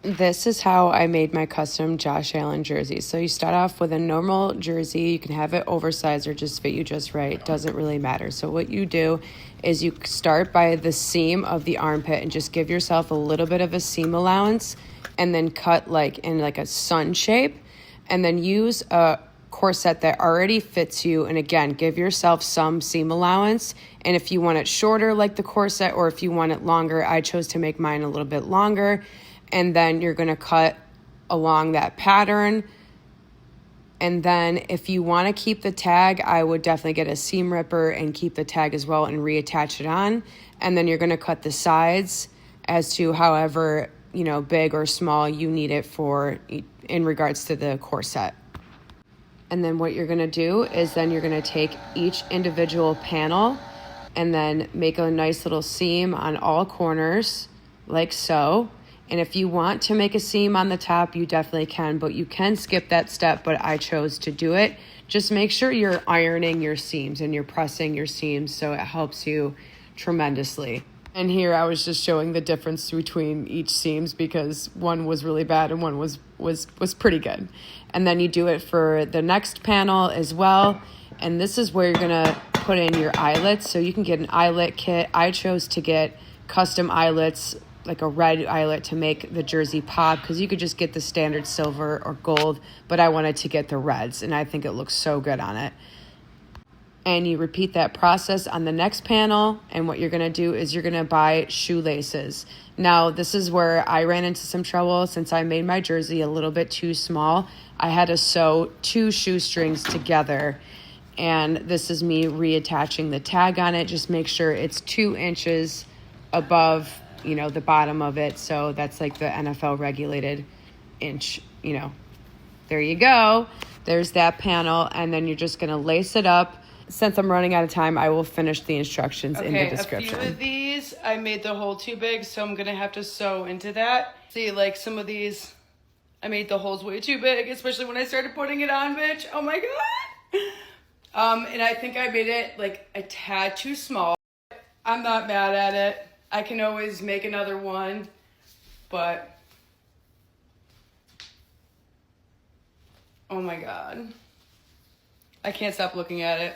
This is how I made my custom Josh Allen jersey. So you start off with a normal jersey. You can have it oversized or just fit you just right. Doesn't really matter. So what you do is you start by the seam of the armpit and just give yourself a little bit of a seam allowance and then cut like in like a sun shape and then use a corset that already fits you. And again, give yourself some seam allowance. And if you want it shorter like the corset or if you want it longer, I chose to make mine a little bit longer. And then you're going to cut along that pattern. And then if you want to keep the tag, I would definitely get a seam ripper and keep the tag as well and reattach it on. And then you're going to cut the sides as to however, big or small you need it for in regards to the corset. And then what you're going to do is then you're going to take each individual panel and then make a nice little seam on all corners like so. And if you want to make a seam on the top, you definitely can, but you can skip that step, but I chose to do it. Just make sure you're ironing your seams and you're pressing your seams so it helps you tremendously. And here I was just showing the difference between each seams because one was really bad and one was pretty good. And then you do it for the next panel as well. And this is where you're gonna put in your eyelets. So you can get an eyelet kit. I chose to get custom eyelets, like a red eyelet to make the jersey pop because you could just get the standard silver or gold, but I wanted to get the reds and I think it looks so good on it. And you repeat that process on the next panel, and what you're going to do is you're going to buy shoelaces. Now, this is where I ran into some trouble since I made my jersey a little bit too small. I had to sew 2 shoestrings together, and this is me reattaching the tag on it. Just make sure it's 2 inches above the bottom of it. So that's like the NFL regulated inch, there you go. There's that panel. And then you're just going to lace it up. Since I'm running out of time, I will finish the instructions in the description. A few of these, I made the hole too big, so I'm going to have to sew into that. See, like some of these, I made the holes way too big, especially when I started putting it on, bitch. Oh my God. And I think I made it like a tad too small. I'm not mad at it. I can always make another one, but oh my God. I can't stop looking at it.